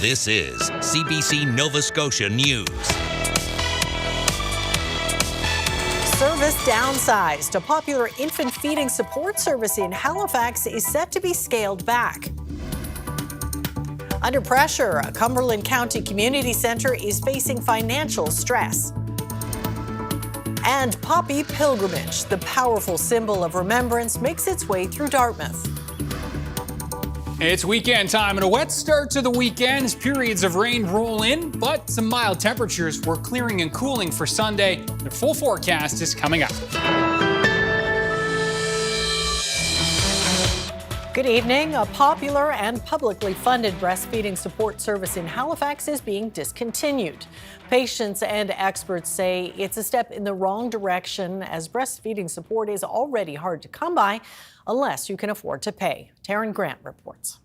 This is CBC Nova Scotia News. Service downsized. A popular infant feeding support service in Halifax is set to be scaled back. Under pressure, a Cumberland County Community Centre is facing financial stress. And Poppy Pilgrimage, the powerful symbol of remembrance, makes its way through Dartmouth. It's weekend time and a wet start to the weekend as periods of rain roll in, but some mild temperatures were clearing and cooling for Sunday. The full forecast is coming up. Good evening. A popular and publicly funded breastfeeding support service in Halifax is being discontinued. Patients and experts say it's a step in the wrong direction as breastfeeding support is already hard to come by unless you can afford to pay. Taryn Grant reports.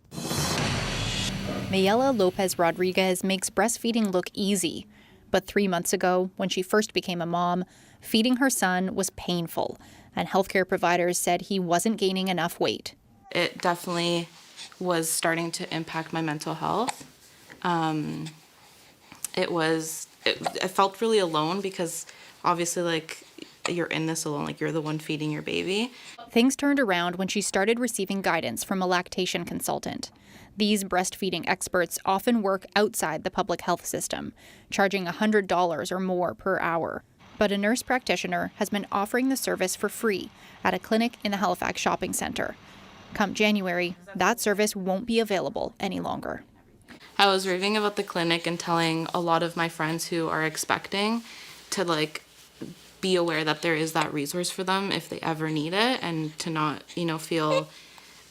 Mayela Lopez Rodriguez makes breastfeeding look easy. But 3 months ago, when she first became a mom, feeding her son was painful, and healthcare providers said he wasn't gaining enough weight. It definitely was starting to impact my mental health. I felt really alone because obviously, like, you're in this alone, like you're the one feeding your baby. Things turned around when she started receiving guidance from a lactation consultant. These breastfeeding experts often work outside the public health system, charging $100 or more per hour. But a nurse practitioner has been offering the service for free at a clinic in the Halifax shopping centre. Come January, that service won't be available any longer. I was raving about the clinic and telling a lot of my friends who are expecting to be aware that there is that resource for them if they ever need it, and to not, feel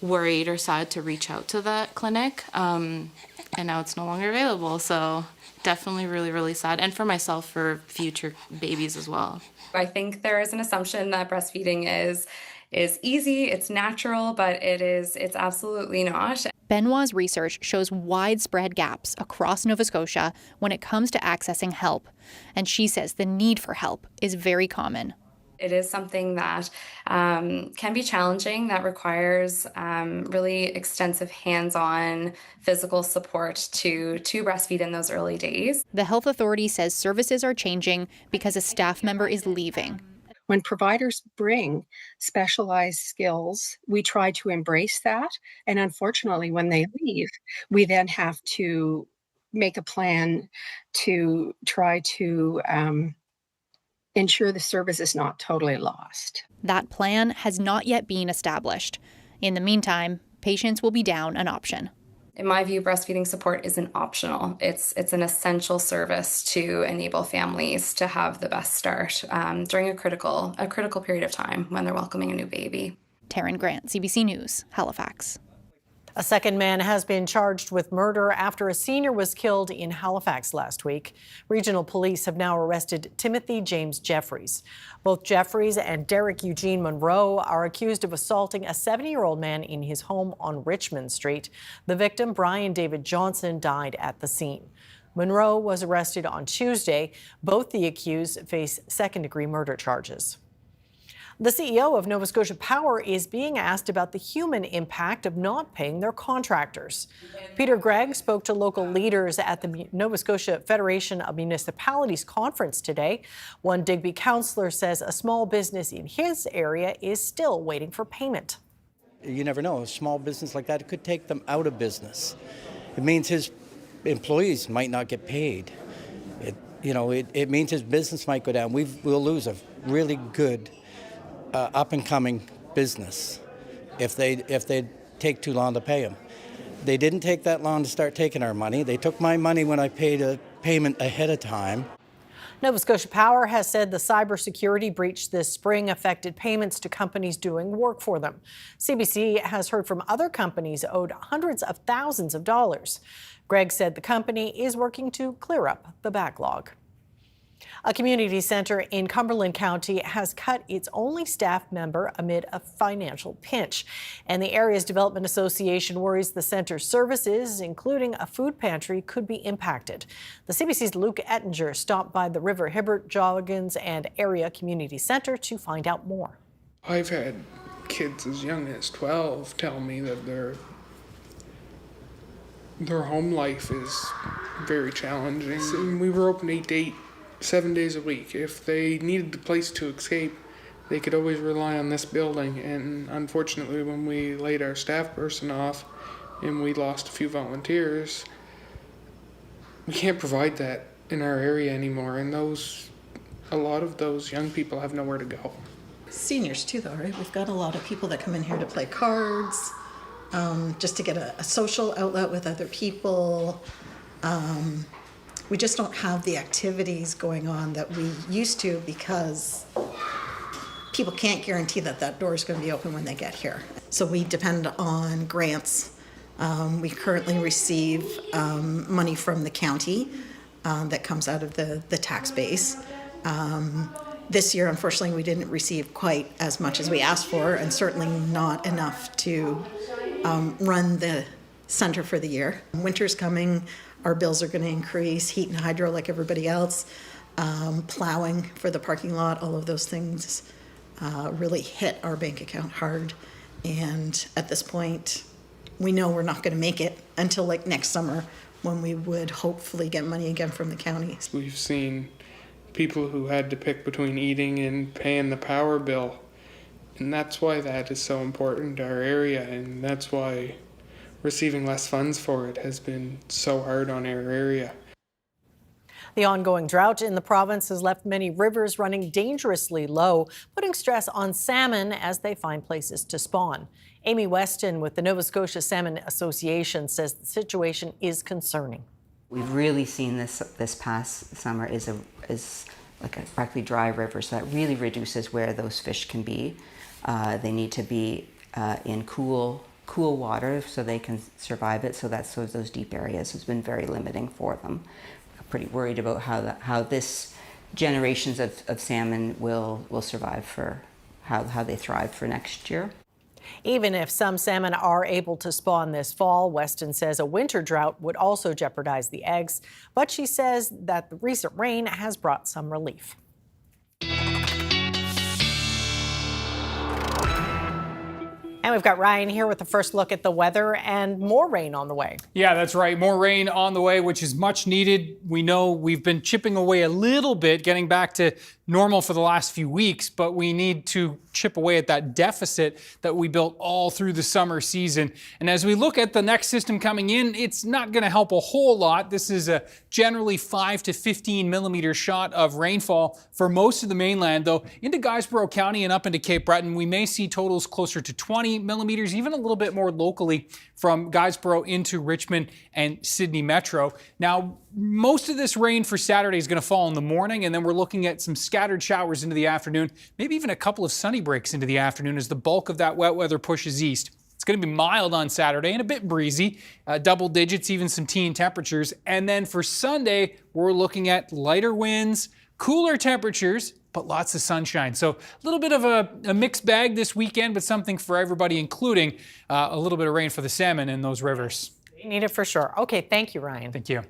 worried or sad to reach out to that clinic. And now it's no longer available. So definitely really, really sad. And for myself, for future babies as well. I think there is an assumption that breastfeeding is easy, it's natural, but it's absolutely not. Benoit's research shows widespread gaps across Nova Scotia when it comes to accessing help. And she says the need for help is very common. It is something that can be challenging, that requires really extensive hands-on physical support to breastfeed in those early days. The health authority says services are changing because a staff member is leaving. When providers bring specialized skills, we try to embrace that. And unfortunately, when they leave, we then have to make a plan to try to ensure the service is not totally lost. That plan has not yet been established. In the meantime, patients will be down an option. In my view, breastfeeding support isn't optional. It's an essential service to enable families to have the best start during a critical period of time when they're welcoming a new baby. Taryn Grant, CBC News, Halifax. A second man has been charged with murder after a senior was killed in Halifax last week. Regional police have now arrested Timothy James Jeffries. Both Jeffries and Derek Eugene Monroe are accused of assaulting a 70-year-old man in his home on Richmond Street. The victim, Brian David Johnson, died at the scene. Monroe was arrested on Tuesday. Both the accused face second-degree murder charges. The CEO of Nova Scotia Power is being asked about the human impact of not paying their contractors. Peter Gregg spoke to local leaders at the Nova Scotia Federation of Municipalities conference today. One Digby councillor says a small business in his area is still waiting for payment. You never know, a small business like that could take them out of business. It means his employees might not get paid. It means his business might go down. We'll lose a really good up-and-coming business if they take too long to pay them. They didn't take that long to start taking our money. They took my money when I paid a payment ahead of time. Nova Scotia Power has said the cybersecurity breach this spring affected payments to companies doing work for them. CBC has heard from other companies owed hundreds of thousands of dollars. Greg said the company is working to clear up the backlog. A community centre in Cumberland County has cut its only staff member amid a financial pinch. And the area's Development Association worries the centre's services, including a food pantry, could be impacted. The CBC's Luke Ettinger stopped by the River Hibbert, Joggins and Area Community Centre to find out more. I've had kids as young as 12 tell me that they're their home life is very challenging. So we were open 8 to 8, 7 days a week. If they needed a place to escape, they could always rely on this building. And unfortunately, when we laid our staff person off and we lost a few volunteers, we can't provide that in our area anymore. And a lot of those young people have nowhere to go. Seniors too, though, right? We've got a lot of people that come in here to play cards, just to get a social outlet with other people. We just don't have the activities going on that we used to because people can't guarantee that door is going to be open when they get here. So we depend on grants. We currently receive money from the county that comes out of the tax base. This year, unfortunately, we didn't receive quite as much as we asked for, and certainly not enough to run the center for the year. Winter's coming, our bills are going to increase, heat and hydro like everybody else, plowing for the parking lot, all of those things really hit our bank account hard. And at this point, we know we're not going to make it until like next summer when we would hopefully get money again from the county. We've seen people who had to pick between eating and paying the power bill. And that's why that is so important to our area, and that's why receiving less funds for it has been so hard on our area. The ongoing drought in the province has left many rivers running dangerously low, putting stress on salmon as they find places to spawn. Amy Weston with the Nova Scotia Salmon Association says the situation is concerning. We've really seen this past summer is like a practically dry river, so that really reduces where those fish can be. They need to be in cool water so they can survive it. So those deep areas has been very limiting for them. I'm pretty worried about how this generations of salmon will survive for how they thrive for next year. Even if some salmon are able to spawn this fall, Weston says a winter drought would also jeopardize the eggs. But she says that the recent rain has brought some relief. And we've got Ryan here with the first look at the weather and more rain on the way. Yeah, that's right. More rain on the way, which is much needed. We know we've been chipping away a little bit, getting back to normal for the last few weeks, but we need to chip away at that deficit that we built all through the summer season. And as we look at the next system coming in, it's not going to help a whole lot. This is a generally 5 to 15 millimeter shot of rainfall for most of the mainland, though into Guysborough County and up into Cape Breton, we may see totals closer to 20 millimeters, even a little bit more locally from Guysborough into Richmond and Sydney Metro. Now, most of this rain for Saturday is going to fall in the morning, and then we're looking at some scattered showers into the afternoon, maybe even a couple of sunny breaks into the afternoon as the bulk of that wet weather pushes east. It's going to be mild on Saturday and a bit breezy, double digits, even some teen temperatures. And then for Sunday, we're looking at lighter winds, cooler temperatures, but lots of sunshine. So a little bit of a mixed bag this weekend, but something for everybody, including a little bit of rain for the salmon in those rivers. You need it for sure. Okay, thank you, Ryan. Thank you.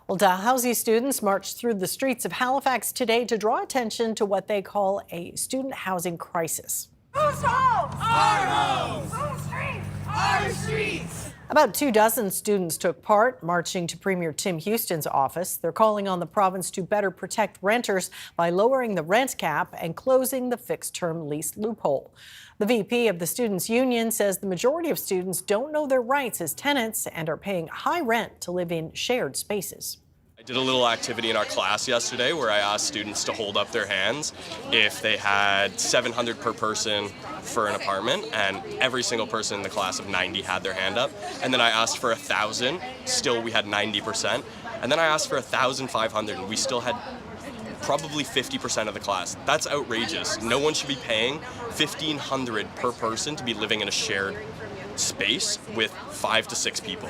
Well, Dalhousie students marched through the streets of Halifax today to draw attention to what they call a student housing crisis. Whose homes? Our homes! Whose streets? Our streets! About 24 students took part, marching to Premier Tim Houston's office. They're calling on the province to better protect renters by lowering the rent cap and closing the fixed-term lease loophole. The VP of the Students' Union says the majority of students don't know their rights as tenants and are paying high rent to live in shared spaces. I did a little activity in our class yesterday where I asked students to hold up their hands if they had $700 per person for an apartment, and every single person in the class of 90 had their hand up. And then I asked for 1,000, still we had 90%. And then I asked for 1,500 and we still had probably 50% of the class. That's outrageous. No one should be paying $1,500 per person to be living in a shared space with 5 to 6 people.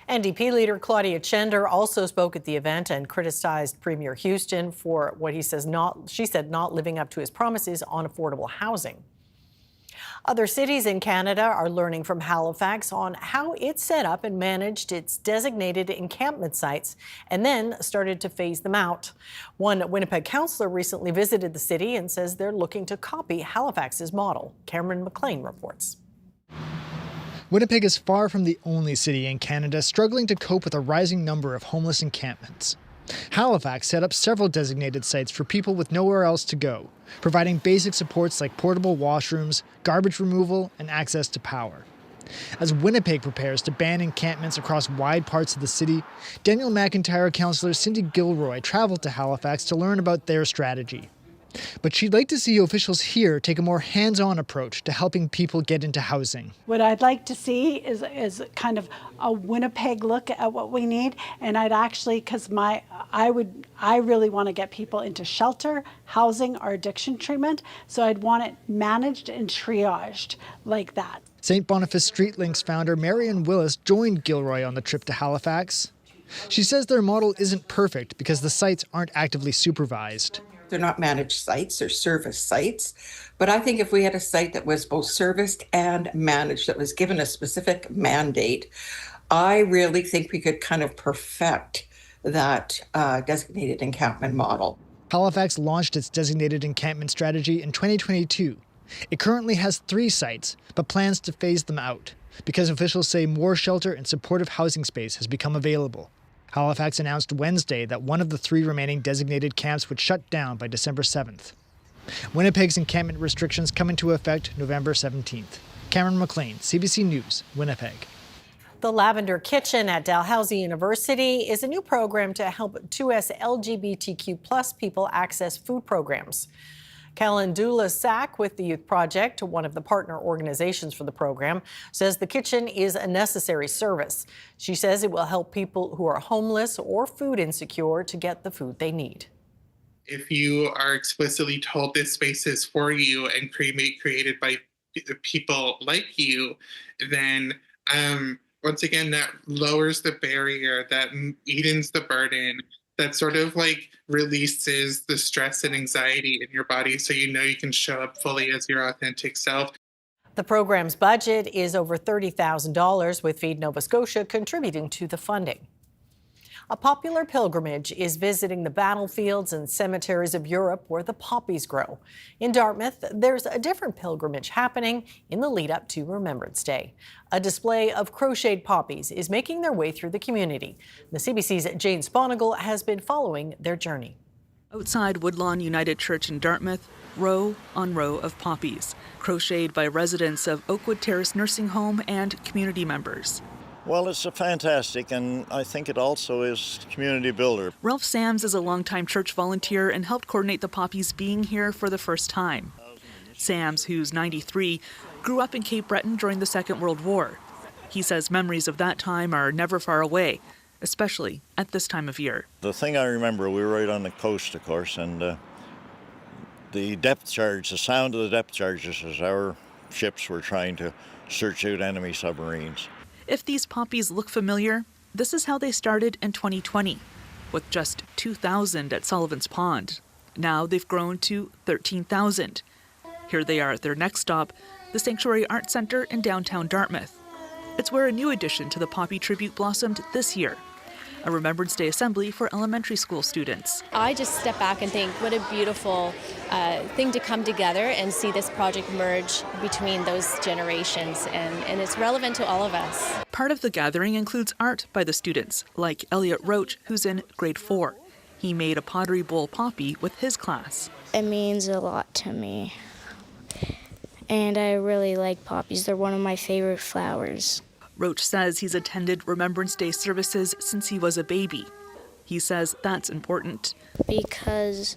NDP leader Claudia Chender also spoke at the event and criticized Premier Houston for what she said not living up to his promises on affordable housing. Other cities in Canada are learning from Halifax on how it set up and managed its designated encampment sites and then started to phase them out. One Winnipeg councillor recently visited the city and says they're looking to copy Halifax's model. Cameron McLean reports. Winnipeg is far from the only city in Canada struggling to cope with a rising number of homeless encampments. Halifax set up several designated sites for people with nowhere else to go, providing basic supports like portable washrooms, garbage removal, and access to power. As Winnipeg prepares to ban encampments across wide parts of the city, Daniel McIntyre councillor Cindy Gilroy traveled to Halifax to learn about their strategy. But she'd like to see officials here take a more hands-on approach to helping people get into housing. What I'd like to see is kind of a Winnipeg look at what we need, and I'd actually, because I really want to get people into shelter, housing, or addiction treatment, so I'd want it managed and triaged like that. St. Boniface Street Links founder Marion Willis joined Gilroy on the trip to Halifax. She says their model isn't perfect because the sites aren't actively supervised. They're not managed sites, they're service sites. But I think if we had a site that was both serviced and managed, that was given a specific mandate, I really think we could kind of perfect that designated encampment model. Halifax launched its designated encampment strategy in 2022. It currently has 3 sites, but plans to phase them out because officials say more shelter and supportive housing space has become available. Halifax announced Wednesday that one of the 3 remaining designated camps would shut down by December 7th. Winnipeg's encampment restrictions come into effect November 17th. Cameron McLean, CBC News, Winnipeg. The Lavender Kitchen at Dalhousie University is a new program to help 2S LGBTQ+ people access food programs. Calendula Sack with the Youth Project, one of the partner organizations for the program, says the kitchen is a necessary service. She says it will help people who are homeless or food insecure to get the food they need. If you are explicitly told this space is for you and created by people like you, then once again, that lowers the barrier, that evens the burden, that sort of like releases the stress and anxiety in your body so you know you can show up fully as your authentic self. The program's budget is over $30,000, with Feed Nova Scotia contributing to the funding. A popular pilgrimage is visiting the battlefields and cemeteries of Europe where the poppies grow. In Dartmouth, there's a different pilgrimage happening in the lead up to Remembrance Day. A display of crocheted poppies is making their way through the community. The CBC's Jane Sponigal has been following their journey. Outside Woodlawn United Church in Dartmouth, row on row of poppies, crocheted by residents of Oakwood Terrace Nursing Home and community members. Well, it's a fantastic, and I think it also is community builder. Ralph Sams is a longtime church volunteer and helped coordinate the poppies being here for the first time. Sams, who's 93, grew up in Cape Breton during the Second World War. He says memories of that time are never far away, especially at this time of year. The thing I remember, we were right on the coast, of course, and the depth charge, the sound of the depth charges as our ships were trying to search out enemy submarines. If these poppies look familiar, this is how they started in 2020, with just 2,000 at Sullivan's Pond. Now they've grown to 13,000. Here they are at their next stop, the Sanctuary Arts Centre in downtown Dartmouth. It's where a new addition to the poppy tribute blossomed this year, a Remembrance Day assembly for elementary school students. I just step back and think, what a beautiful thing to come together and see this project merge between those generations, and it's relevant to all of us. Part of the gathering includes art by the students, like Elliot Roach, who's in grade 4. He made a pottery bowl poppy with his class. It means a lot to me, and I really like poppies. They're one of my favorite flowers. Roach says he's attended Remembrance Day services since he was a baby. He says that's important. Because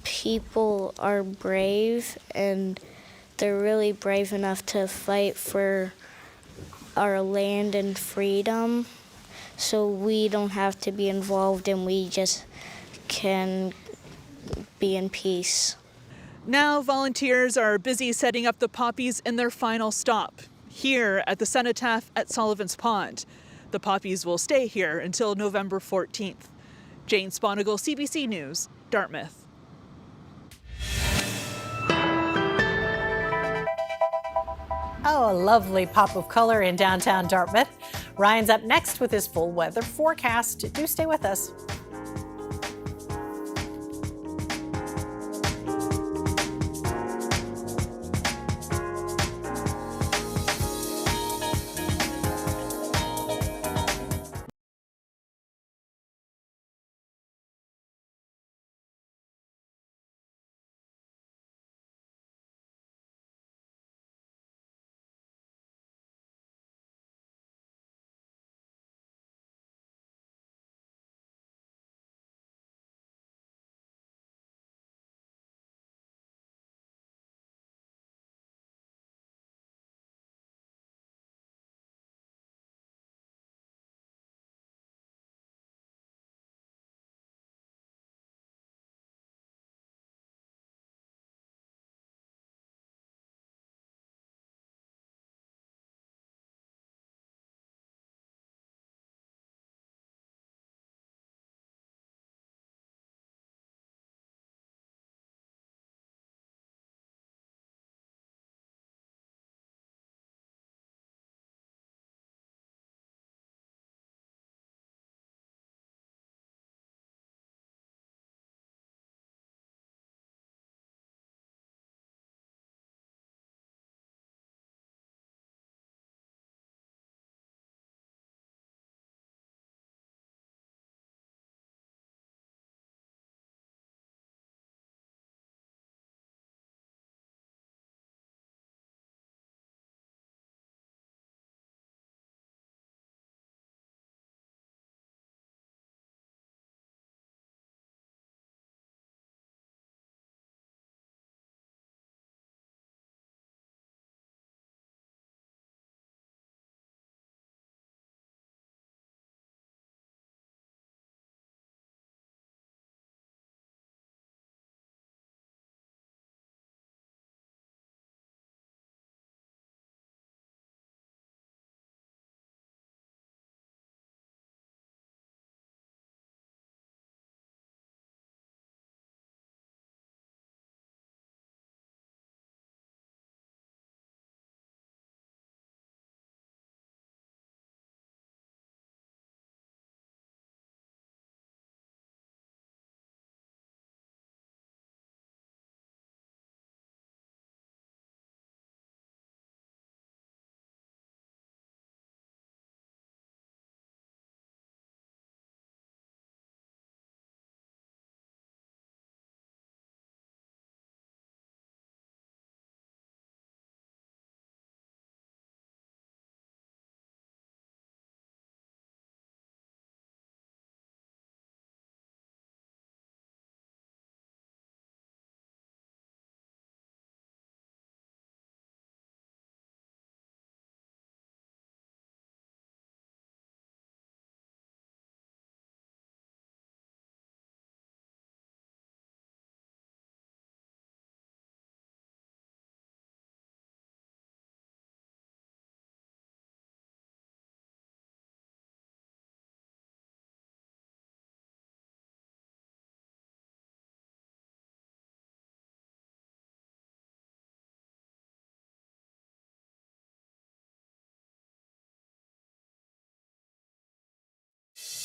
people are brave, and they're really brave enough to fight for our land and freedom, so we don't have to be involved and we just can be in peace. Now volunteers are busy setting up the poppies in their final stop, here at the cenotaph at Sullivan's Pond. The poppies will stay here until November 14th. Jane Sponigal, CBC News, Dartmouth. Oh, a lovely pop of color in downtown Dartmouth. Ryan's up next with his full weather forecast. Do stay with us.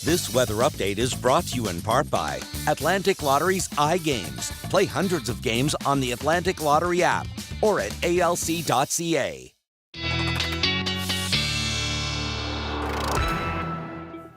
This weather update is brought to you in part by Atlantic Lottery's iGames. Play hundreds of games on the Atlantic Lottery app or at alc.ca.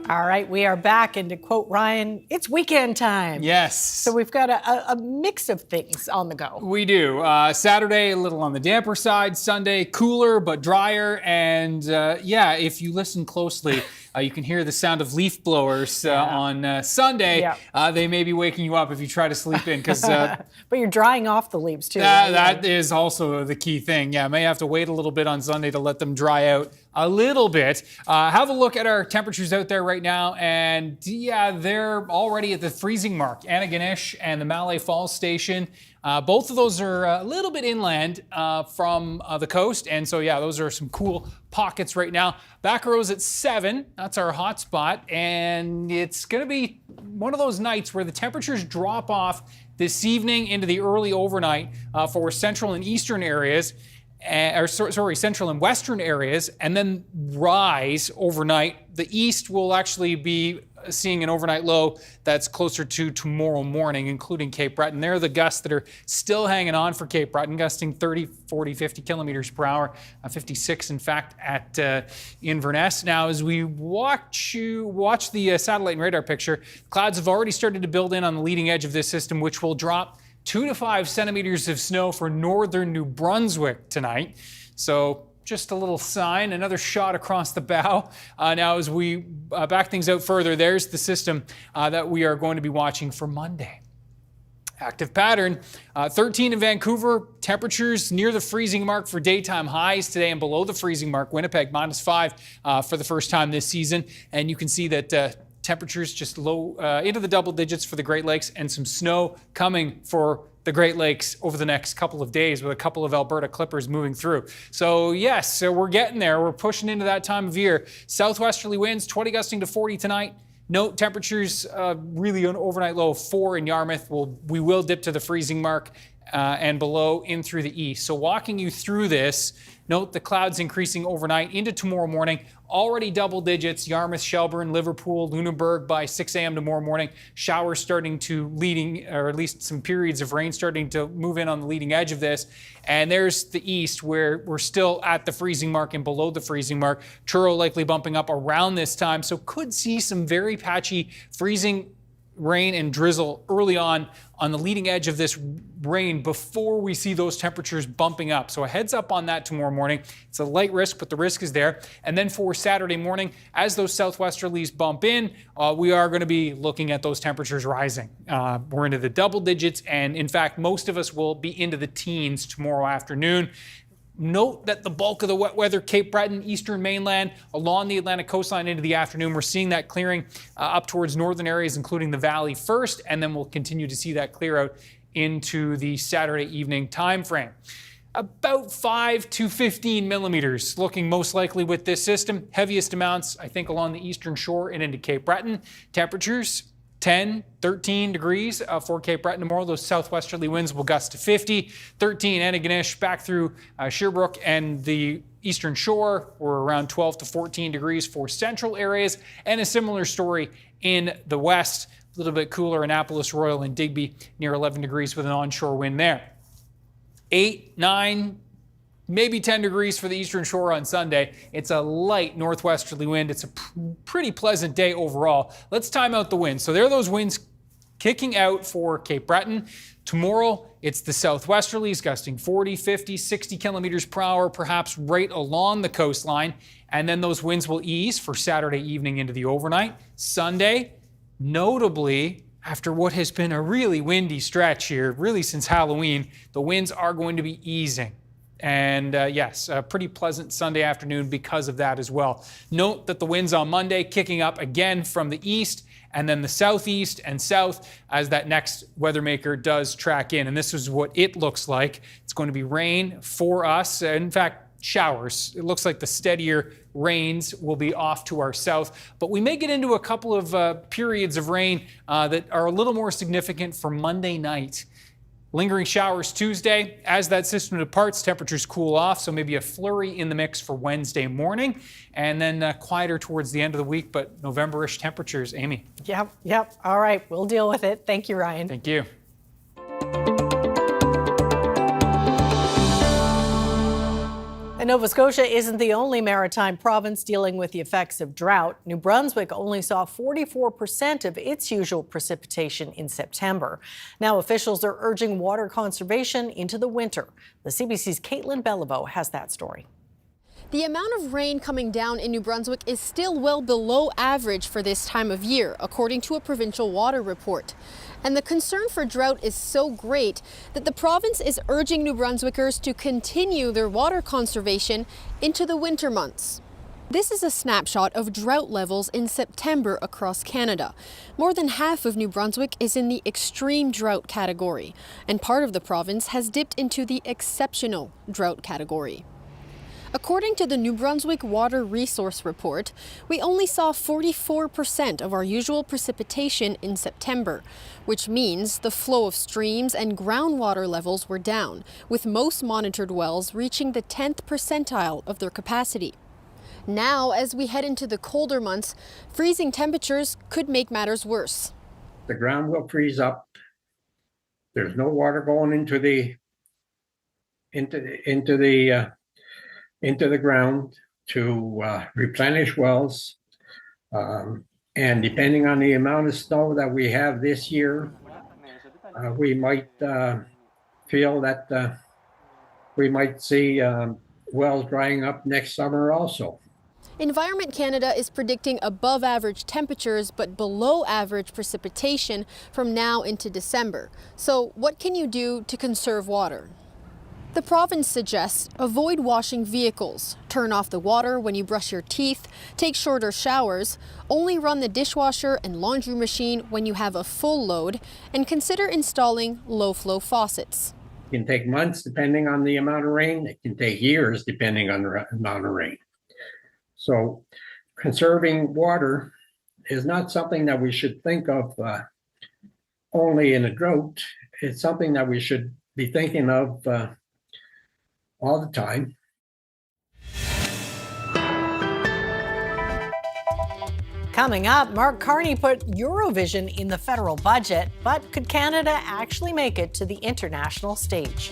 All right, we are back, and to quote Ryan, it's weekend time. Yes. So we've got a mix of things on the go. We do. Saturday, a little on the damper side. Sunday, cooler but drier. And yeah, if you listen closely, you can hear the sound of leaf blowers on Sunday. Yeah. They may be waking you up if you try to sleep in, because but you're drying off the leaves too. Right? that is also the key thing. Yeah, may have to wait a little bit on Sunday to let them dry out a little bit. Have a look at our temperatures out there right now, and yeah, they're already at the freezing mark. Antigonish and the Malay Falls Station, both of those are a little bit inland from the coast, and so yeah, those are some cool pockets right now. Back rows at 7, that's our hot spot, and it's going to be one of those nights where the temperatures drop off this evening into the early overnight for central and eastern areas. Central and western areas, and then rise overnight. The east will actually be seeing an overnight low that's closer to tomorrow morning, including Cape Breton. They're the gusts that are still hanging on for Cape Breton, gusting 30, 40, 50 kilometers per hour, 56 in fact at Inverness. Now, as we watch the satellite and radar picture, clouds have already started to build in on the leading edge of this system, which will drop 2 to 5 centimeters of snow for northern New Brunswick tonight. So just a little sign, another shot across the bow. Now, as we back things out further, there's the system that we are going to be watching for Monday. Active pattern, 13 in Vancouver, temperatures near the freezing mark for daytime highs today and below the freezing mark. Winnipeg, -5 for the first time this season. And you can see that temperatures just low into the double digits for the Great Lakes, and some snow coming for the Great Lakes over the next couple of days, with a couple of Alberta clippers moving through. So yes, so we're getting there. We're pushing into that time of year. Southwesterly winds, 20 gusting to 40 tonight. Note temperatures really an overnight low of 4 in Yarmouth. We will dip to the freezing mark and below in through the east. So walking you through this, note the clouds increasing overnight into tomorrow morning. Already double digits, Yarmouth, Shelburne, Liverpool, Lunenburg by 6 a.m. tomorrow morning. Showers starting to or at least some periods of rain starting to move in on the leading edge of this. And there's the east, where we're still at the freezing mark and below the freezing mark. Truro likely bumping up around this time, so could see some very patchy freezing rain and drizzle early on the leading edge of this rain before we see those temperatures bumping up. So a heads up on that tomorrow morning. It's a light risk, but the risk is there. And then for Saturday morning, as those southwesterlies bump in, we are going to be looking at those temperatures rising. We're into the double digits, and in fact, most of us will be into the teens tomorrow afternoon. Note that the bulk of the wet weather, Cape Breton, eastern mainland, along the Atlantic coastline into the afternoon. We're seeing that clearing up towards northern areas, including the valley first, and then we'll continue to see that clear out into the Saturday evening time frame. About 5 to 15 millimeters looking most likely with this system. Heaviest amounts, I think, along the eastern shore and into Cape Breton. Temperatures 10, 13 degrees for Cape Breton tomorrow. Those southwesterly winds will gust to 50. 13 Antigonish back through Sherbrooke and the eastern shore. We're around 12 to 14 degrees for central areas. And a similar story in the west. A little bit cooler, Annapolis, Royal, and Digby near 11 degrees with an onshore wind there. 8, 9, maybe 10 degrees for the eastern shore on Sunday. It's a light northwesterly wind. It's a pretty pleasant day overall. Let's time out the winds. So there are those winds kicking out for Cape Breton. Tomorrow, it's the southwesterlies gusting 40, 50, 60 kilometers per hour, perhaps right along the coastline. And then those winds will ease for Saturday evening into the overnight. Sunday, notably, after what has been a really windy stretch here, really since Halloween, the winds are going to be easing. And yes, a pretty pleasant Sunday afternoon because of that as well. Note that the winds on Monday kicking up again from the east, and then the southeast and south as that next weather maker does track in. And this is what it looks like. It's going to be rain for us. In fact, showers. It looks like the steadier rains will be off to our south, but we may get into a couple of periods of rain that are a little more significant for Monday night. Lingering showers Tuesday. As that system departs, temperatures cool off, so maybe a flurry in the mix for Wednesday morning, and then quieter towards the end of the week, but November-ish temperatures. Amy. Yep. All right, we'll deal with it. Thank you, Ryan. Thank you. And Nova Scotia isn't the only maritime province dealing with the effects of drought. New Brunswick only saw 44% of its usual precipitation in September. Now officials are urging water conservation into the winter. The CBC's Caitlin Beliveau has that story. The amount of rain coming down in New Brunswick is still well below average for this time of year, according to a provincial water report. And the concern for drought is so great that the province is urging New Brunswickers to continue their water conservation into the winter months. This is a snapshot of drought levels in September across Canada. More than half of New Brunswick is in the extreme drought category, and part of the province has dipped into the exceptional drought category. According to the New Brunswick Water Resource Report, we only saw 44% of our usual precipitation in September, which means the flow of streams and groundwater levels were down, with most monitored wells reaching the 10th percentile of their capacity. Now, as we head into the colder months, freezing temperatures could make matters worse. The ground will freeze up. There's no water going into the ground to replenish wells. And depending on the amount of snow that we have this year, we might feel that we might see wells drying up next summer also. Environment Canada is predicting above average temperatures but below average precipitation from now into December. So what can you do to conserve water? The province suggests avoid washing vehicles, turn off the water when you brush your teeth, take shorter showers, only run the dishwasher and laundry machine when you have a full load, and consider installing low-flow faucets. It can take months depending on the amount of rain. It can take years depending on the amount of rain. So conserving water is not something that we should think of only in a drought. It's something that we should be thinking of all the time. Coming up, Mark Carney put Eurovision in the federal budget, but could Canada actually make it to the international stage?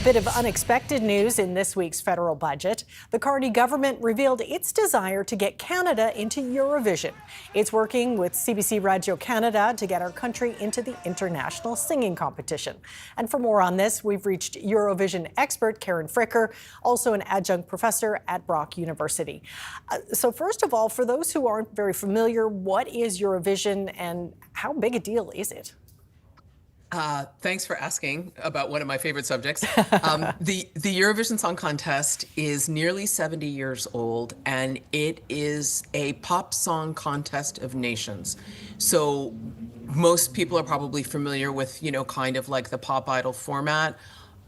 bit of unexpected news in this week's federal budget. The Carney government revealed its desire to get Canada into Eurovision. It's working with CBC Radio Canada to get our country into the international singing competition. And for more on this, we've reached Eurovision expert Karen Fricker, also an adjunct professor at Brock University. So first of all, for those who aren't very familiar, what is Eurovision and how big a deal is it? Thanks for asking about one of my favorite subjects. The Eurovision Song Contest is nearly 70 years old, and it is a pop song contest of nations. So most people are probably familiar with, kind of like the pop idol format.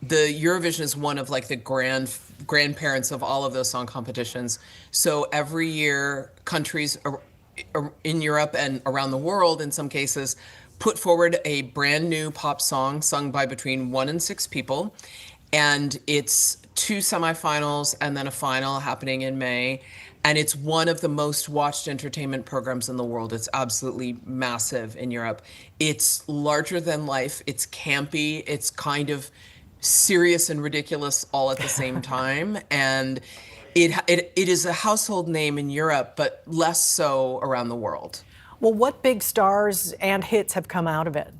The Eurovision is one of like the grandparents of all of those song competitions. So every year, countries in Europe and around the world, in some cases, put forward a brand new pop song sung by between 1 and 6 people. And it's 2 semifinals and then a final happening in May. And it's one of the most watched entertainment programs in the world. It's absolutely massive in Europe. It's larger than life. It's campy. It's kind of serious and ridiculous all at the same time. And it is a household name in Europe, but less so around the world. Well, what big stars and hits have come out of it?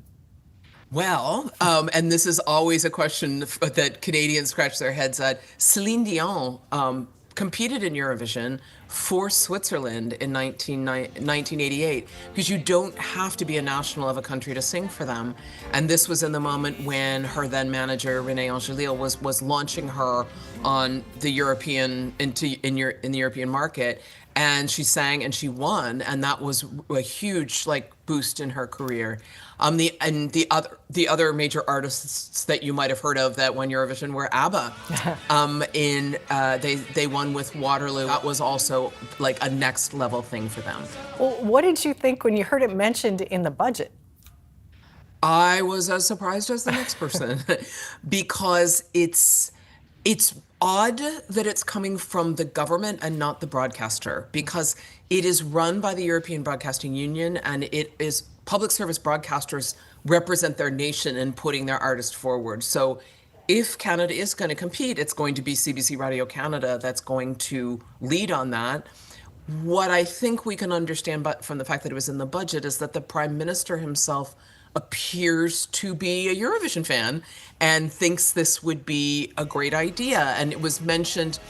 Well, and this is always a question that Canadians scratch their heads at. Celine Dion competed in Eurovision for Switzerland in 1988, because you don't have to be a national of a country to sing for them. And this was in the moment when her then manager, René Angélil, was launching her on the European in the European market. And she sang and she won, and that was a huge boost in her career. The other major artists that you might have heard of that won Eurovision were ABBA. They won with Waterloo. That was also like a next level thing for them. Well, what did you think when you heard it mentioned in the budget? I was as surprised as the next person because it's odd that it's coming from the government and not the broadcaster, because it is run by the European Broadcasting Union, and it is public service broadcasters represent their nation in putting their artist forward. So if Canada is going to compete, it's going to be CBC Radio Canada that's going to lead on that. What I think we can understand from the fact that it was in the budget is that the Prime Minister himself appears to be a Eurovision fan and thinks this would be a great idea. And it was mentioned,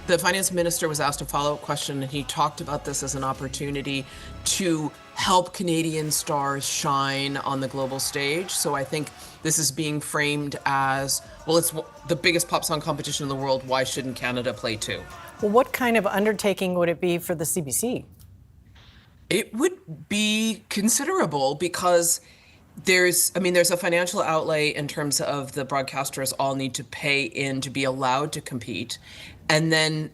the finance minister was asked a follow-up question, and he talked about this as an opportunity to help Canadian stars shine on the global stage. So I think this is being framed as, well, it's the biggest pop song competition in the world. Why shouldn't Canada play too? Well, what kind of undertaking would it be for the CBC? It would be considerable, because there's a financial outlay in terms of the broadcasters all need to pay in to be allowed to compete. And then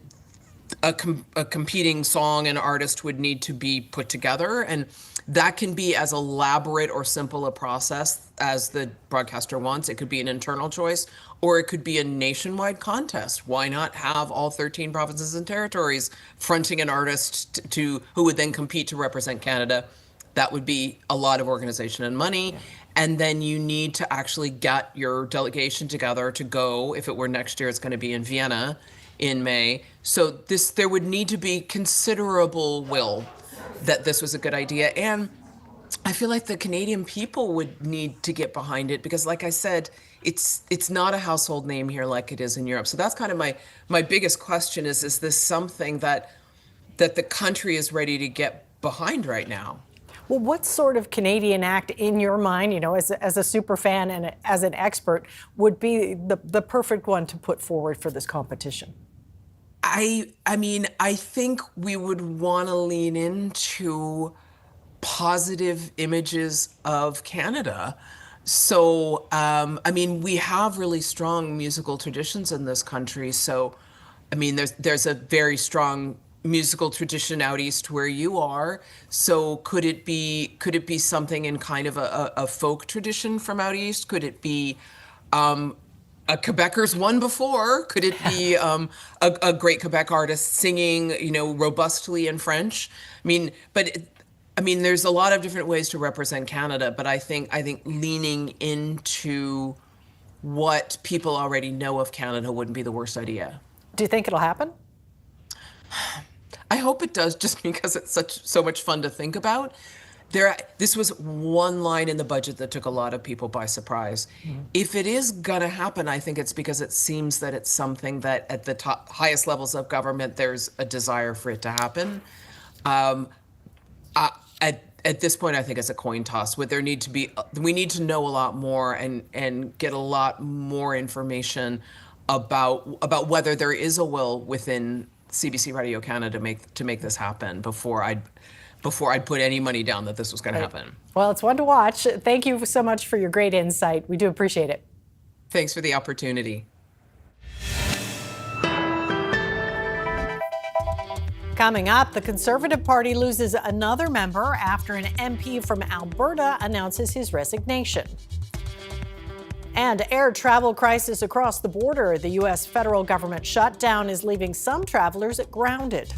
a competing song and artist would need to be put together. And that can be as elaborate or simple a process as the broadcaster wants. It could be an internal choice, or it could be a nationwide contest. Why not have all 13 provinces and territories fronting an artist who would then compete to represent Canada? That would be a lot of organization and money. Yeah. And then you need to actually get your delegation together to go. If it were next year, it's going to be in Vienna in May. So there would need to be considerable will that this was a good idea. And I feel like the Canadian people would need to get behind it, because like I said, it's not a household name here like it is in Europe. So that's kind of my biggest question is this something that the country is ready to get behind right now? Well, what sort of Canadian act in your mind, as a super fan and as an expert, would be the perfect one to put forward for this competition? I think we would want to lean into positive images of Canada. So, we have really strong musical traditions in this country. So, there's a very strong musical tradition out east where you are. So could it be something in kind of a folk tradition from out east? Could it be a Quebecers won before? Could it be a great Quebec artist singing, robustly in French? There's a lot of different ways to represent Canada, but I think leaning into what people already know of Canada wouldn't be the worst idea. Do you think it'll happen? I hope it does, just because it's so much fun to think about. This was one line in the budget that took a lot of people by surprise. If it is gonna happen, I think it's because it seems that it's something that at the highest levels of government, there's a desire for it to happen. At this point, I think it's a coin toss. We need to know a lot more and get a lot more information about whether there is a will within CBC Radio Canada to make this happen before I'd put any money down that this was going to happen. Well, it's one to watch. Thank you so much for your great insight. We do appreciate it. Thanks for the opportunity. Coming up, the Conservative Party loses another member after an MP from Alberta announces his resignation. And air travel crisis across the border. The U.S. federal government shutdown is leaving some travelers grounded.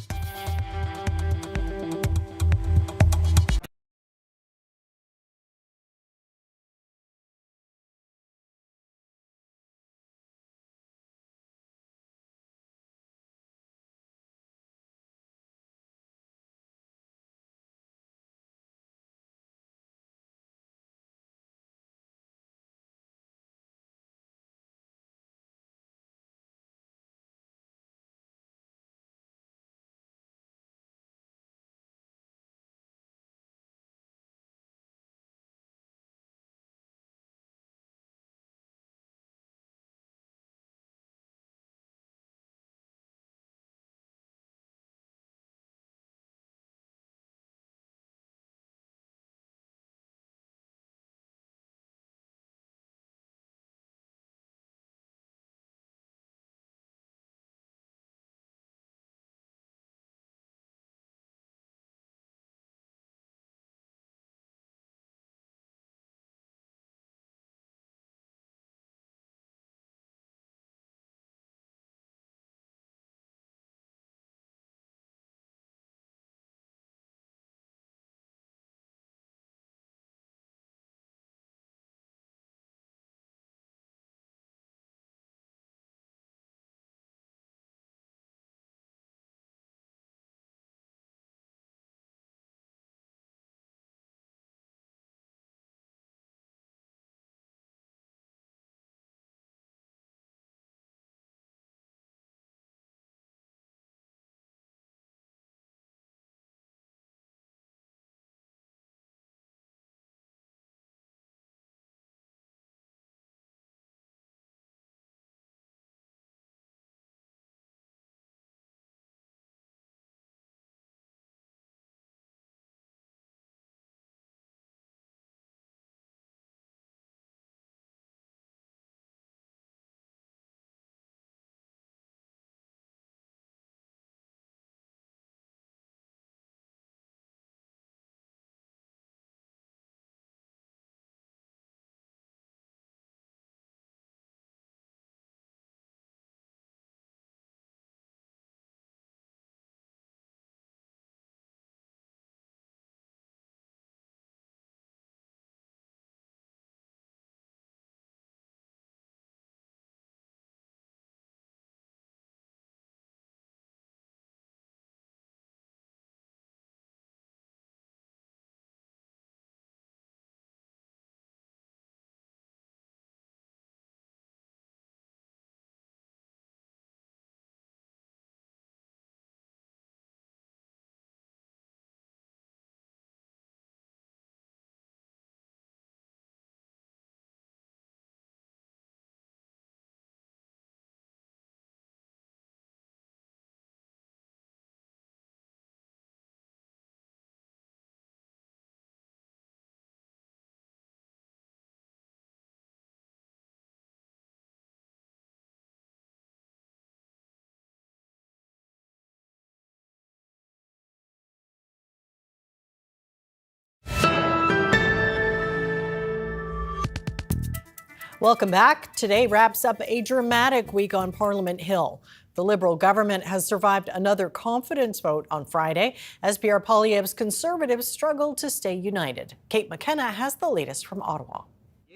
Welcome back. Today wraps up a dramatic week on Parliament Hill. The Liberal government has survived another confidence vote on Friday as Pierre Poilievre's Conservatives struggle to stay united. Kate McKenna has the latest from Ottawa.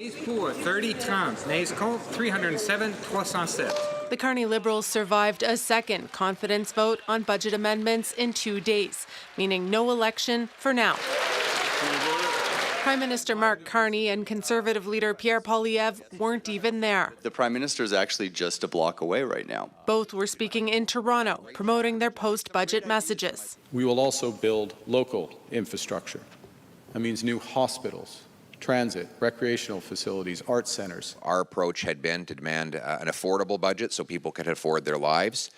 Nays pour, 30 trams. Nays contre, 307, 307. The Carney Liberals survived a second confidence vote on budget amendments in 2 days, meaning no election for now. Prime Minister Mark Carney and Conservative leader Pierre Poilievre weren't even there. The Prime Minister is actually just a block away right now. Both were speaking in Toronto, promoting their post-budget messages. We will also build local infrastructure. That means new hospitals, transit, recreational facilities, arts centers. Our approach had been to demand an affordable budget so people could afford their lives.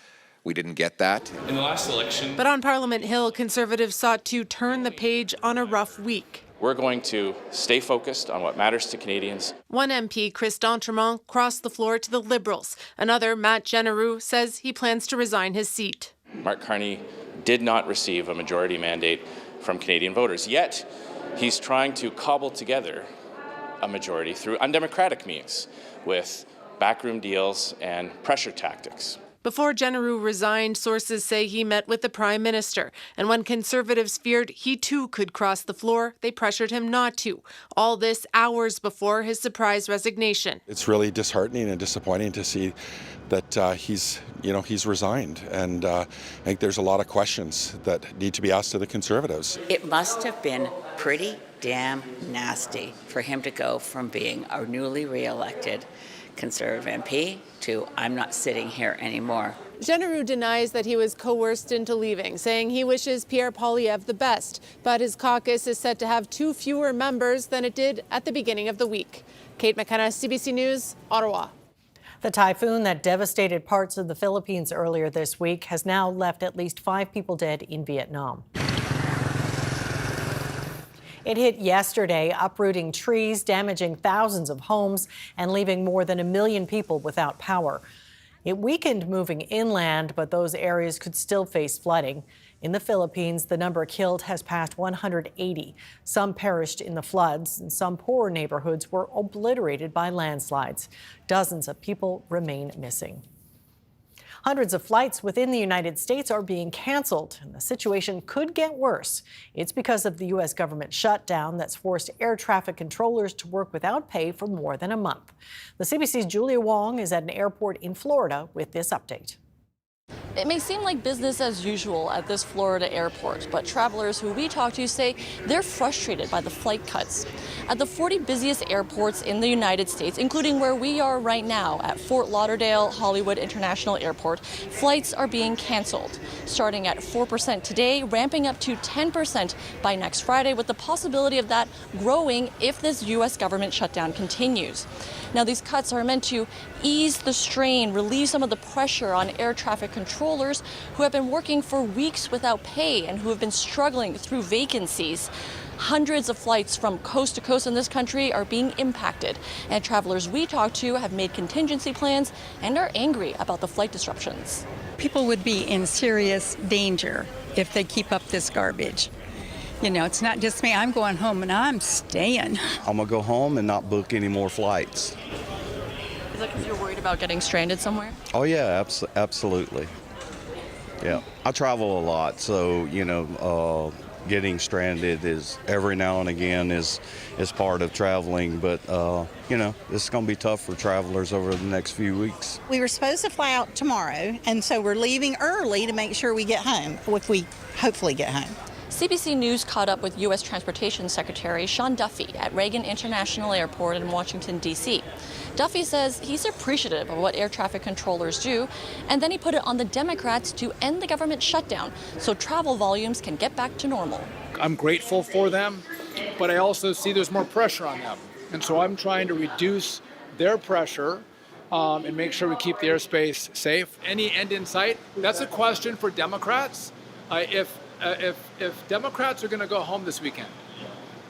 We didn't get that. In the last election. But on Parliament Hill, Conservatives sought to turn the page on a rough week. We're going to stay focused on what matters to Canadians. One MP, Chris D'Entremont, crossed the floor to the Liberals. Another, Matt Genereux, says he plans to resign his seat. Mark Carney did not receive a majority mandate from Canadian voters, yet he's trying to cobble together a majority through undemocratic means with backroom deals and pressure tactics. Before Genereux resigned, sources say he met with the Prime Minister. And when Conservatives feared he too could cross the floor, they pressured him not to. All this hours before his surprise resignation. It's really disheartening and disappointing to see that he's resigned. And I think there's a lot of questions that need to be asked of the Conservatives. It must have been pretty damn nasty for him to go from being a newly re-elected Conservative MP to I'm not sitting here anymore. Genereux denies that he was coerced into leaving, saying he wishes Pierre Poilievre the best, but his caucus is set to have 2 fewer members than it did at the beginning of the week. Kate McKenna, CBC News, Ottawa. The typhoon that devastated parts of the Philippines earlier this week has now left at least 5 people dead in Vietnam. It hit yesterday, uprooting trees, damaging thousands of homes, and leaving more than 1 million people without power. It weakened moving inland, but those areas could still face flooding. In the Philippines, the number killed has passed 180. Some perished in the floods, and some poorer neighborhoods were obliterated by landslides. Dozens of people remain missing. Hundreds of flights within the United States are being canceled, and the situation could get worse. It's because of the U.S. government shutdown that's forced air traffic controllers to work without pay for more than a month. The CBC's Julia Wong is at an airport in Florida with this update. It may seem like business as usual at this Florida airport, but travelers who we talk to say they're frustrated by the flight cuts. At the 40 busiest airports in the United States, including where we are right now at Fort Lauderdale Hollywood International Airport, flights are being canceled, starting at 4% today, ramping up to 10% by next Friday, with the possibility of that growing if this U.S. government shutdown continues. Now, these cuts are meant to ease the strain, relieve some of the pressure on air traffic controllers who have been working for weeks without pay and who have been struggling through vacancies. Hundreds of flights from coast to coast in this country are being impacted, and travelers we talk to have made contingency plans and are angry about the flight disruptions. People would be in serious danger if they keep up this garbage. You know, it's not just me. I'm going home and I'm staying. I'm going to go home and not book any more flights. Is that because you're worried about getting stranded somewhere? Oh, yeah, absolutely. Yeah, I travel a lot, so, getting stranded is every now and again is part of traveling, but it's going to be tough for travelers over the next few weeks. We were supposed to fly out tomorrow, and so we're leaving early to make sure we get home, if we hopefully get home. CBC News caught up with U.S. Transportation Secretary Sean Duffy at Reagan International Airport in Washington, D.C. Duffy says he's appreciative of what air traffic controllers do, and then he put it on the Democrats to end the government shutdown so travel volumes can get back to normal. I'm grateful for them, but I also see there's more pressure on them. And so I'm trying to reduce their pressure and make sure we keep the airspace safe. Any end in sight? That's a question for Democrats. If Democrats are going to go home this weekend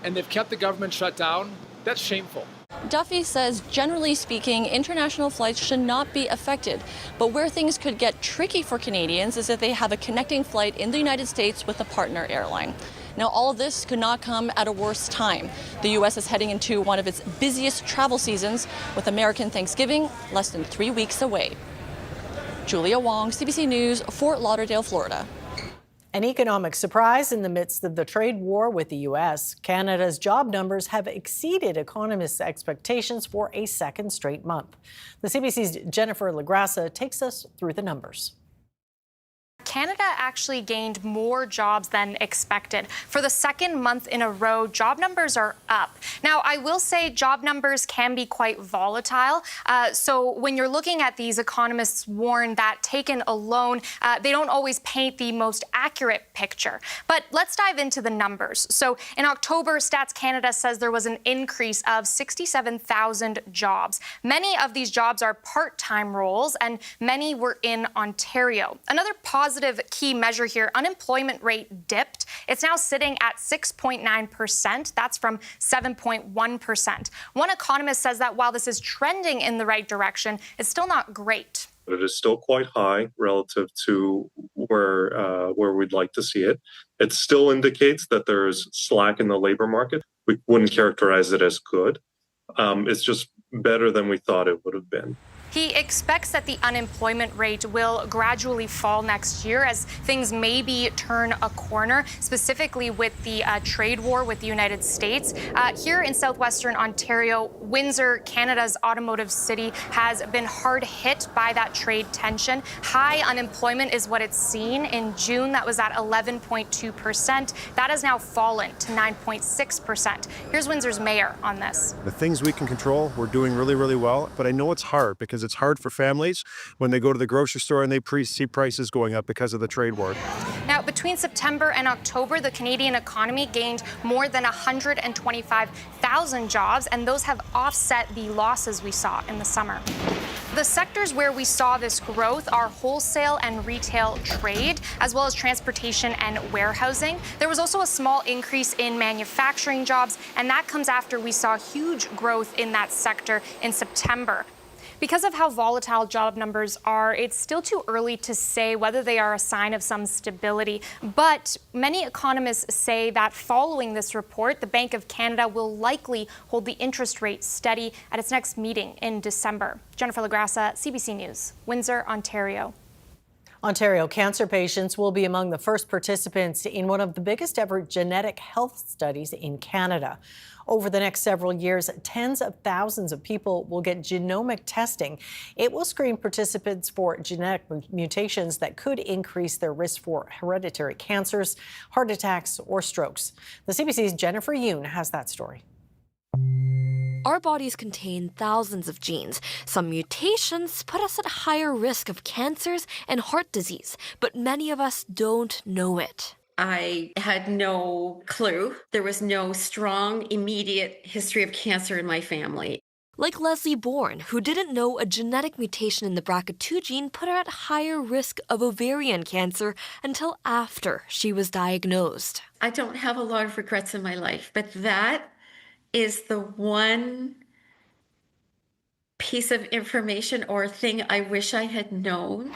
and they've kept the government shut down, that's shameful. Duffy says, generally speaking, international flights should not be affected. But where things could get tricky for Canadians is if they have a connecting flight in the United States with a partner airline. Now, all of this could not come at a worse time. The U.S. is heading into one of its busiest travel seasons, with American Thanksgiving less than 3 weeks away. Julia Wong, CBC News, Fort Lauderdale, Florida. An economic surprise in the midst of the trade war with the U.S. Canada's job numbers have exceeded economists' expectations for a second straight month. The CBC's Jennifer Lagrassa takes us through the numbers. Canada actually gained more jobs than expected. For the second month in a row, job numbers are up. Now, I will say job numbers can be quite volatile. So when you're looking at these, economists warn that taken alone, they don't always paint the most accurate picture. But let's dive into the numbers. So in October, Stats Canada says there was an increase of 67,000 jobs. Many of these jobs are part-time roles, and many were in Ontario. Another positive key measure here, unemployment rate dipped. It's now sitting at 6.9%. That's from 7.1%. One economist says that while this is trending in the right direction, it's still not great. It is still quite high relative to where we'd like to see it. It still indicates that there's slack in the labor market. We wouldn't characterize it as good. It's just better than we thought it would have been. He expects that the unemployment rate will gradually fall next year as things maybe turn a corner, specifically with the trade war with the United States. Here in southwestern Ontario, Windsor, Canada's automotive city, has been hard hit by that trade tension. High unemployment is what it's seen. In June, that was at 11.2%. That has now fallen to 9.6%. Here's Windsor's mayor on this. The things we can control, we're doing really, really well. But I know it's hard because it's hard for families when they go to the grocery store and they see prices going up because of the trade war. Now, between September and October, the Canadian economy gained more than 125,000 jobs, and those have offset the losses we saw in the summer. The sectors where we saw this growth are wholesale and retail trade, as well as transportation and warehousing. There was also a small increase in manufacturing jobs, and that comes after we saw huge growth in that sector in September. Because of how volatile job numbers are, it's still too early to say whether they are a sign of some stability. But many economists say that following this report, the Bank of Canada will likely hold the interest rate steady at its next meeting in December. Jennifer Lagrassa, CBC News, Windsor, Ontario. Ontario cancer patients will be among the first participants in one of the biggest ever genetic health studies in Canada. Over the next several years, tens of thousands of people will get genomic testing. It will screen participants for genetic mutations that could increase their risk for hereditary cancers, heart attacks, or strokes. The CBC's Jennifer Yoon has that story. Our bodies contain thousands of genes. Some mutations put us at higher risk of cancers and heart disease, but many of us don't know it. I had no clue. There was no strong, immediate history of cancer in my family. Like Leslie Bourne, who didn't know a genetic mutation in the BRCA2 gene put her at higher risk of ovarian cancer until after she was diagnosed. I don't have a lot of regrets in my life, but that is the one piece of information or thing I wish I had known.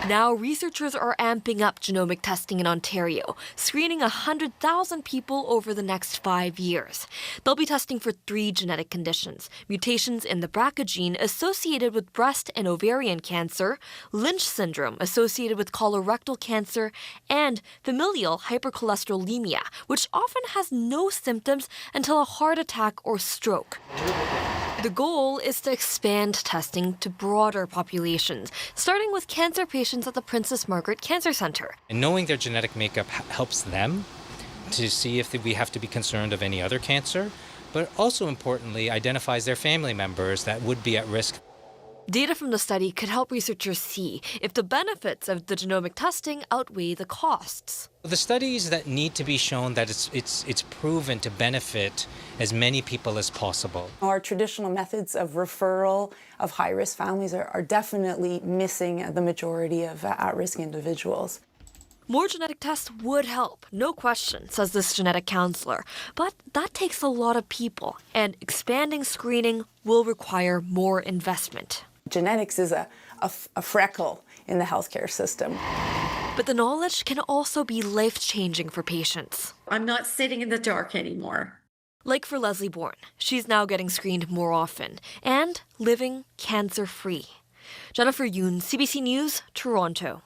Now, researchers are amping up genomic testing in Ontario, screening 100,000 people over the next 5 years. They'll be testing for 3 genetic conditions: mutations in the BRCA gene associated with breast and ovarian cancer, Lynch syndrome associated with colorectal cancer, and familial hypercholesterolemia, which often has no symptoms until a heart attack or stroke. The goal is to expand testing to broader populations, starting with cancer patients at the Princess Margaret Cancer Centre. And knowing their genetic makeup helps them to see if we have to be concerned of any other cancer, but also importantly identifies their family members that would be at risk. Data from the study could help researchers see if the benefits of the genomic testing outweigh the costs. The studies that need to be shown that it's proven to benefit as many people as possible. Our traditional methods of referral of high-risk families are definitely missing the majority of at-risk individuals. More genetic tests would help, no question, says this genetic counselor. But that takes a lot of people, and expanding screening will require more investment. Genetics is a freckle in the healthcare system. But the knowledge can also be life-changing for patients. I'm not sitting in the dark anymore. Like for Leslie Bourne, she's now getting screened more often and living cancer-free. Jennifer Yoon, CBC News, Toronto.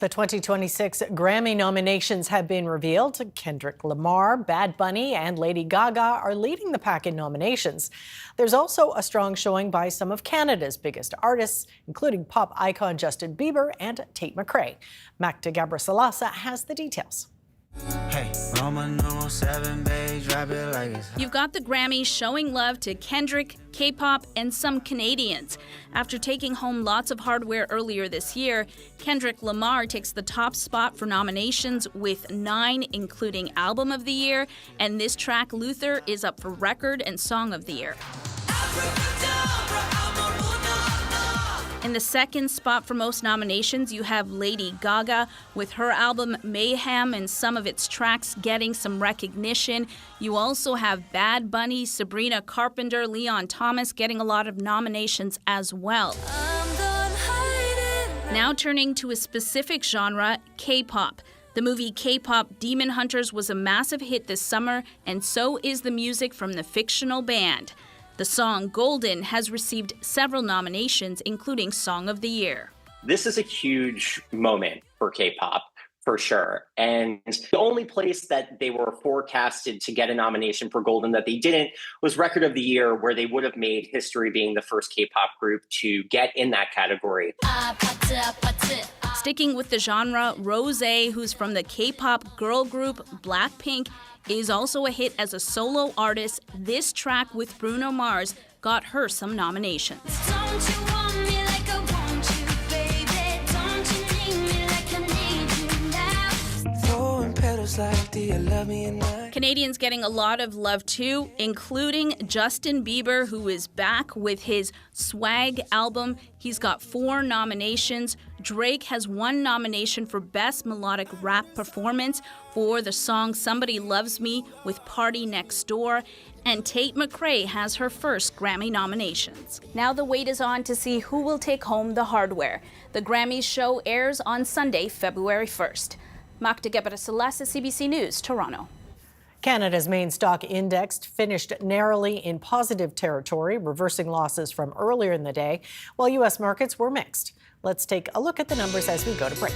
The 2026 Grammy nominations have been revealed. Kendrick Lamar, Bad Bunny, and Lady Gaga are leading the pack in nominations. There's also a strong showing by some of Canada's biggest artists, including pop icon Justin Bieber and Tate McRae. Magda Gabrisalasa has the details. You've got the Grammys showing love to Kendrick, K-pop, and some Canadians. After taking home lots of hardware earlier this year, Kendrick Lamar takes the top spot for nominations with 9, including Album of the Year, and this track, Luther, is up for Record and Song of the Year. In the second spot for most nominations, you have Lady Gaga with her album Mayhem and some of its tracks getting some recognition. You also have Bad Bunny, Sabrina Carpenter, Leon Thomas getting a lot of nominations as well. Now turning to a specific genre, K-pop. The movie K-pop Demon Hunters was a massive hit this summer, and so is the music from the fictional band. The song Golden has received several nominations, including Song of the Year. This is a huge moment for K-pop, for sure. And the only place that they were forecasted to get a nomination for Golden that they didn't was Record of the Year, where they would have made history being the first K-pop group to get in that category. Sticking with the genre, Rosé, who's from the K-pop girl group Blackpink, is also a hit as a solo artist. This track with Bruno Mars got her some nominations. Canadians getting a lot of love too, including Justin Bieber, who is back with his Swag album. He's got 4 nominations. Drake has 1 nomination for Best Melodic Rap Performance for the song Somebody Loves Me with Party Next Door. And Tate McRae has her first Grammy nominations. Now the wait is on to see who will take home the hardware. The Grammys show airs on Sunday, February 1st. Magda Gabrisalasa, CBC News, Toronto. Canada's main stock index finished narrowly in positive territory, reversing losses from earlier in the day, while U.S. markets were mixed. Let's take a look at the numbers as we go to break.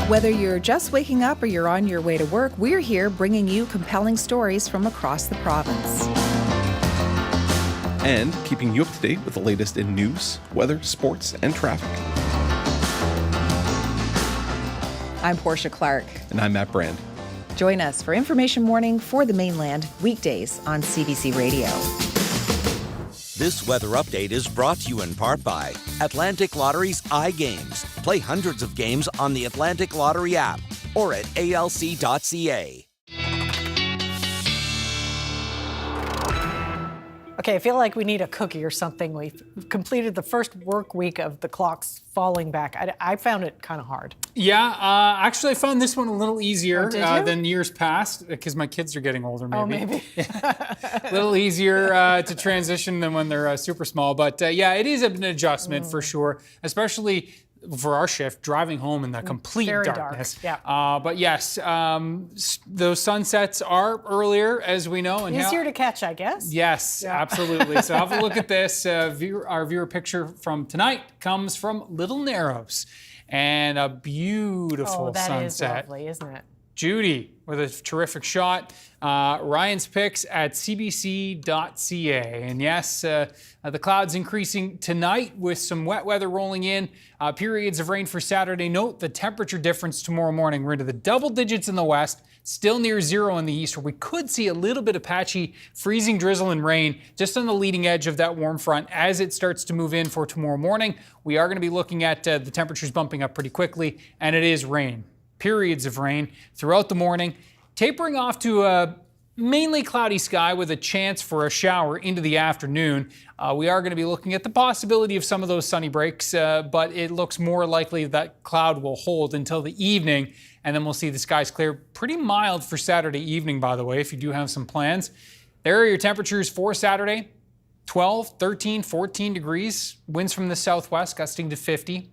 Whether you're just waking up or you're on your way to work, we're here bringing you compelling stories from across the province. And keeping you up to date with the latest in news, weather, sports, and traffic. I'm Portia Clark. And I'm Matt Brand. Join us for Information Morning for the Mainland, weekdays on CBC Radio. This weather update is brought to you in part by Atlantic Lottery's iGames. Play hundreds of games on the Atlantic Lottery app or at alc.ca. Okay, I feel like we need a cookie or something. We've completed the first work week of the clocks falling back. I found it kind of hard. Yeah, actually I found this one a little easier than years past because my kids are getting older maybe. Oh, maybe. A little easier to transition than when they're super small. But yeah, it is an adjustment for sure, especially for our shift, driving home in the complete Very darkness. Dark. Yeah. But yes, those sunsets are earlier, as we know. And easier to catch, I guess. Yes, absolutely. So have a look at this. Our viewer picture from tonight comes from Little Narrows. And a beautiful sunset. That is lovely, isn't it? Judy with a terrific shot. Ryan's picks at cbc.ca. And yes, the clouds increasing tonight with some wet weather rolling in. Periods of rain for Saturday. Note the temperature difference tomorrow morning. We're into the double digits in the west, still near zero in the east, where we could see a little bit of patchy freezing drizzle and rain just on the leading edge of that warm front as it starts to move in for tomorrow morning. We are going to be looking at the temperatures bumping up pretty quickly, and it is rain. Periods of rain throughout the morning, tapering off to a mainly cloudy sky with a chance for a shower into the afternoon. We are going to be looking at the possibility of some of those sunny breaks, but it looks more likely that cloud will hold until the evening, and then we'll see the skies clear. Pretty mild for Saturday evening, by the way, if you do have some plans. There are your temperatures for Saturday. 12, 13, 14 degrees. Winds from the southwest gusting to 50.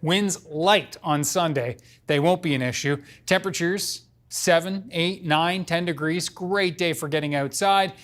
Winds light on Sunday. They won't be an issue. Temperatures 7, 8, 9, 10 degrees. Great day for getting outside.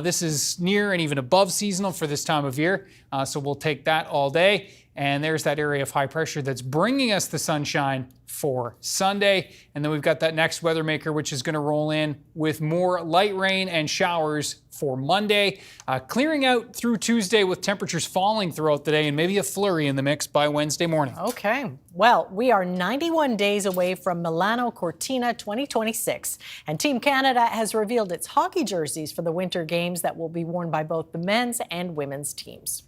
This is near and even above seasonal for this time of year. So we'll take that all day. And there's that area of high pressure that's bringing us the sunshine for Sunday. And then we've got that next weather maker, which is going to roll in with more light rain and showers for Monday. Clearing out through Tuesday with temperatures falling throughout the day and maybe a flurry in the mix by Wednesday morning. Okay. Well, we are 91 days away from Milano Cortina 2026. And Team Canada has revealed its hockey jerseys for the Winter Games that will be worn by both the men's and women's teams.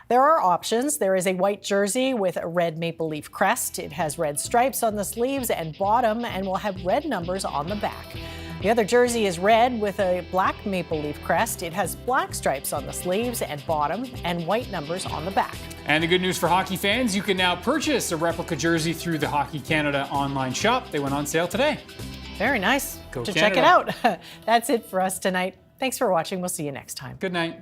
There are options. There is a white jersey with a red maple leaf crest. It has red stripes on the sleeves and bottom and will have red numbers on the back. The other jersey is red with a black maple leaf crest. It has black stripes on the sleeves and bottom and white numbers on the back. And the good news for hockey fans, you can now purchase a replica jersey through the Hockey Canada online shop. They went on sale today. Very nice. Go to Canada. Check it out. That's it for us tonight. Thanks for watching. We'll see you next time. Good night.